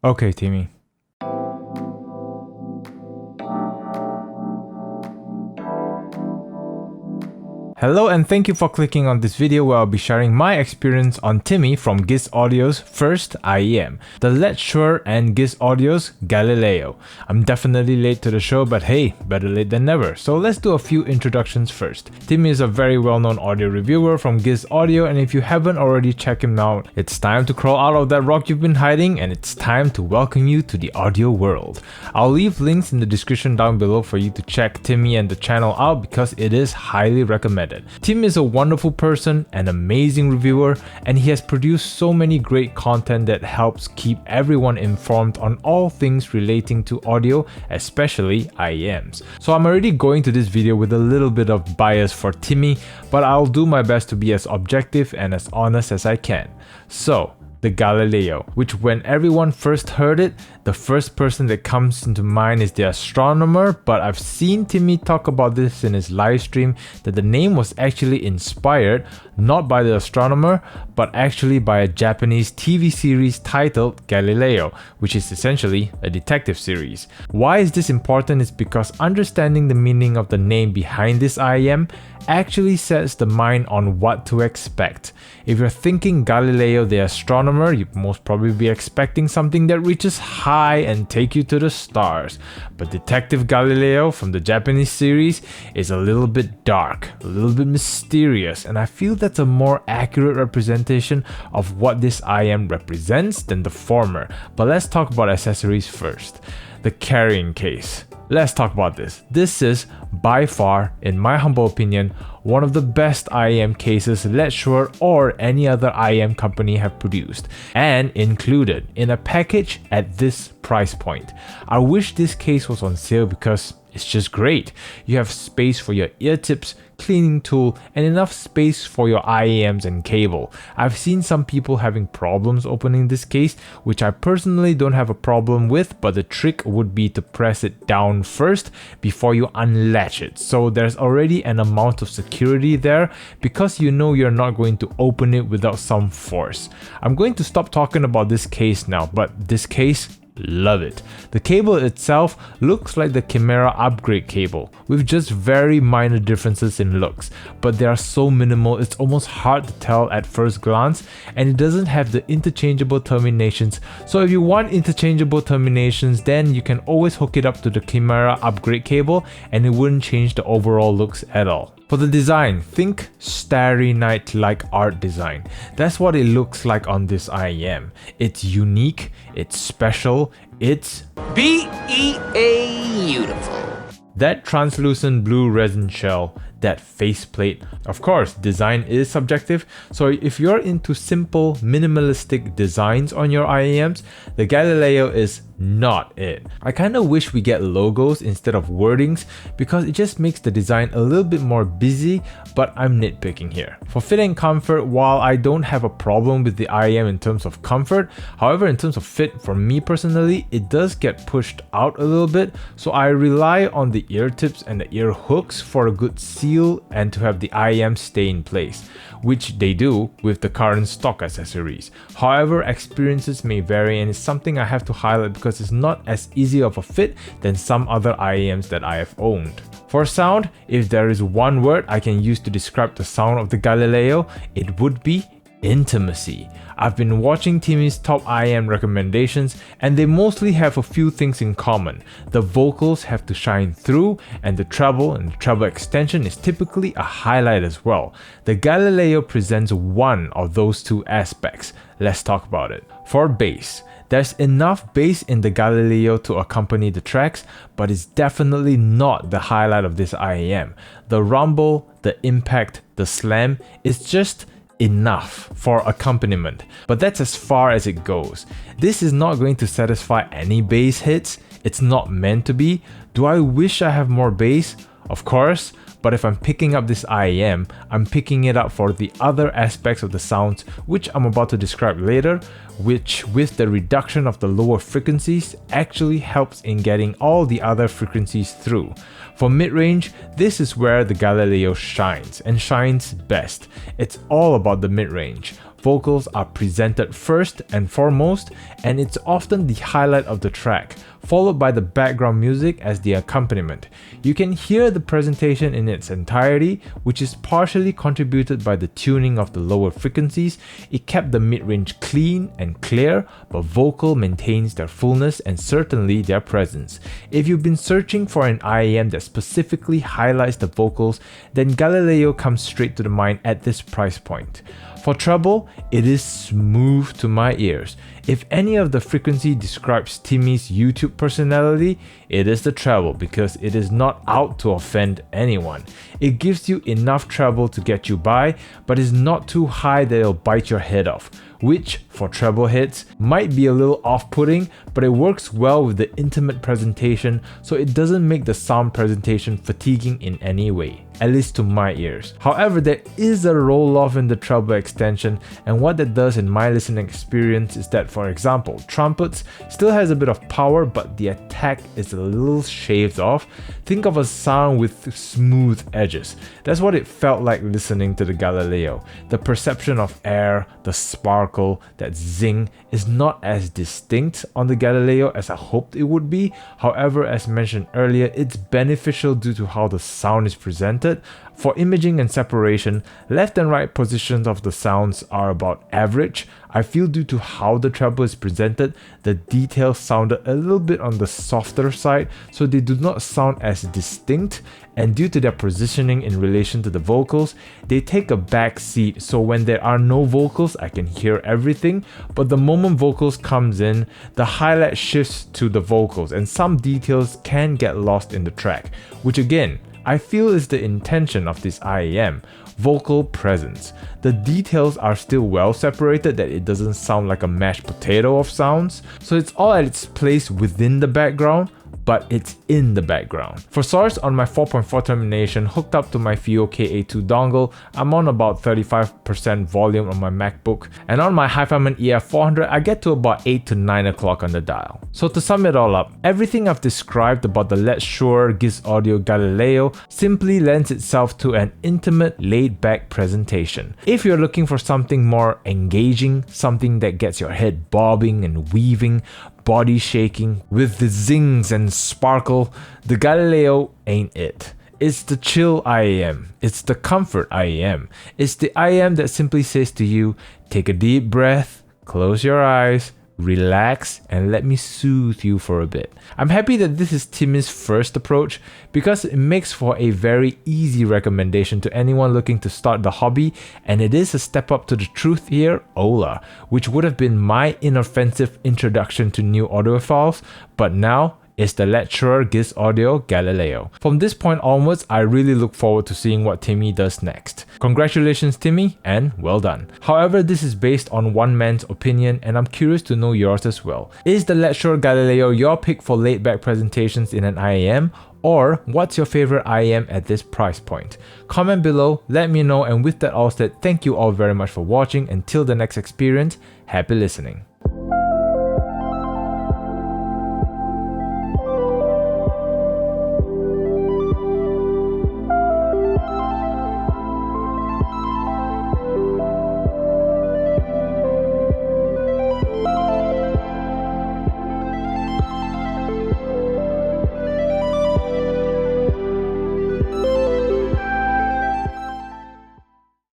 Okay, Timmy. Hello and thank you for clicking on this video where I'll be sharing my experience on Timmy from Gizaudio's first I.E.M, the Letshuoer and Gizaudio's Galileo. I'm definitely late to the show, but hey, better late than never. So let's do a few introductions first. Timmy is a very well-known audio reviewer from Gizaudio, and if you haven't already checked him out, it's time to crawl out of that rock you've been hiding and it's time to welcome you to the audio world. I'll leave links in the description down below for you to check Timmy and the channel out because it is highly recommended. Tim is a wonderful person, an amazing reviewer, and he has produced so many great content that helps keep everyone informed on all things relating to audio, especially I.E.Ms. So I'm already going to this video with a little bit of bias for Timmy, but I'll do my best to be as objective and as honest as I can. So, the Galileo, which when everyone first heard it, the first person that comes into mind is the astronomer, but I've seen Timmy talk about this in his live stream that the name was actually inspired not by the astronomer, but actually by a Japanese TV series titled Galileo, which is essentially a detective series. Why is this important is because understanding the meaning of the name behind this I.E.M actually sets the mind on what to expect. If you're thinking Galileo the astronomer, you'd most probably be expecting something that reaches high and take you to the stars. But Detective Galileo from the Japanese series is a little bit dark, a little bit mysterious, and I feel that's a more accurate representation of what this I.E.M represents than the former. But let's talk about accessories first. The carrying case. Let's talk about this. This is, by far, in my humble opinion, one of the best I.E.M cases Letshuoer or any other I.E.M company have produced, and included in a package at this price point. I wish this case was on sale because it's just great. You have space for your ear tips, cleaning tool, and enough space for your I.E.Ms and cable. I've seen some people having problems opening this case, which I personally don't have a problem with, but the trick would be to press it down first before you unlatch it. So there's already an amount of security there because you know you're not going to open it without some force. I'm going to stop talking about this case now, but this case, love it. The cable itself looks like the Chimera upgrade cable, with just very minor differences in looks, but they are so minimal it's almost hard to tell at first glance, and it doesn't have the interchangeable terminations. So if you want interchangeable terminations, then you can always hook it up to the Chimera upgrade cable and it wouldn't change the overall looks at all. For the design, think Starry Night-like art design. That's what it looks like on this I.E.M. It's unique, it's special, it's beautiful. That translucent blue resin shell, that faceplate. Of course, design is subjective, so if you're into simple, minimalistic designs on your I.E.Ms, the Galileo is not it. I kinda wish we get logos instead of wordings because it just makes the design a little bit more busy, but I'm nitpicking here. For fit and comfort, while I don't have a problem with the I.E.M in terms of comfort, however in terms of fit, for me personally, it does get pushed out a little bit, so I rely on the ear tips and the ear hooks for a good seal and to have the I.E.M stay in place, which they do with the current stock accessories. However, experiences may vary and it's something I have to highlight because it's not as easy of a fit than some other I.E.Ms that I have owned. For sound, if there is one word I can use to describe the sound of the Galileo, it would be intimacy. I've been watching Timmy's top I.E.M recommendations and they mostly have a few things in common. The vocals have to shine through and the treble and the treble extension is typically a highlight as well. The Galileo presents one of those two aspects. Let's talk about it. For bass, there's enough bass in the Galileo to accompany the tracks, but it's definitely not the highlight of this I.E.M. The rumble, the impact, the slam is just enough for accompaniment, but that's as far as it goes. This is not going to satisfy any bass hits, it's not meant to be. Do I wish I have more bass? Of course, but if I'm picking up this I.E.M, I'm picking it up for the other aspects of the sounds which I'm about to describe later, which with the reduction of the lower frequencies actually helps in getting all the other frequencies through. For mid-range, this is where the Galileo shines, and shines best. It's all about the mid-range. vocals are presented first and foremost, and it's often the highlight of the track, followed by the background music as the accompaniment. You can hear the presentation in its entirety, which is partially contributed by the tuning of the lower frequencies. It kept the mid-range clean and clear, but vocal maintains their fullness and certainly their presence. If you've been searching for an I.E.M that specifically highlights the vocals, then Galileo comes straight to the mind at this price point. For treble, it is smooth to my ears. If any of the frequency describes Timmy's YouTube personality, it is the treble because it is not out to offend anyone. It gives you enough treble to get you by, but is not too high that it'll bite your head off, which, for treble heads, might be a little off-putting, but it works well with the intimate presentation, so it doesn't make the sound presentation fatiguing in any way, at least to my ears. However, there is a roll-off in the treble extension, and what that does in my listening experience is that, for example, trumpets still has a bit of power, but the attack is a little shaved off. Think of a sound with smooth edges. That's what it felt like listening to the Galileo. The perception of air, the sparkle, that zing is not as distinct on the Galileo as I hoped it would be. However, as mentioned earlier, it's beneficial due to how the sound is presented. For imaging and separation, left and right positions of the sounds are about average. I feel due to how the treble is presented, the details sounded a little bit on the softer side, so they do not sound as distinct, and due to their positioning in relation to the vocals, they take a back seat, so when there are no vocals, I can hear everything, but the moment vocals comes in, the highlight shifts to the vocals, and some details can get lost in the track, which again, I feel is the intention of this I.E.M, vocal presence. The details are still well separated that it doesn't sound like a mashed potato of sounds, so it's all at its place within the background, but it's in the background. For source on my 4.4 termination hooked up to my FIO KA2 dongle, I'm on about 35% volume on my MacBook, and on my HiFiMan EF400 I get to about 8 to 9 o'clock on the dial. So to sum it all up, everything I've described about the Letshuoer Gizaudio Galileo simply lends itself to an intimate, laid-back presentation. If you're looking for something more engaging, something that gets your head bobbing and weaving, body shaking, with the zings and sparkle, the Galileo ain't it. It's the chill I.E.M. It's the comfort I.E.M. It's the I.E.M that simply says to you, take a deep breath, close your eyes, relax, and let me soothe you for a bit. I'm happy that this is Timmy's first approach because it makes for a very easy recommendation to anyone looking to start the hobby, and it is a step up to the truth here, Ola, which would have been my inoffensive introduction to new audiophiles, but now is the Letshuoer Gizaudio Galileo. From this point onwards, I really look forward to seeing what Timmy does next. Congratulations Timmy, and well done. However, this is based on one man's opinion, and I'm curious to know yours as well. Is the Letshuoer Galileo your pick for laid-back presentations in an I.E.M? Or what's your favorite I.E.M at this price point? Comment below, let me know, and with that all said, thank you all very much for watching. Until the next experience, happy listening.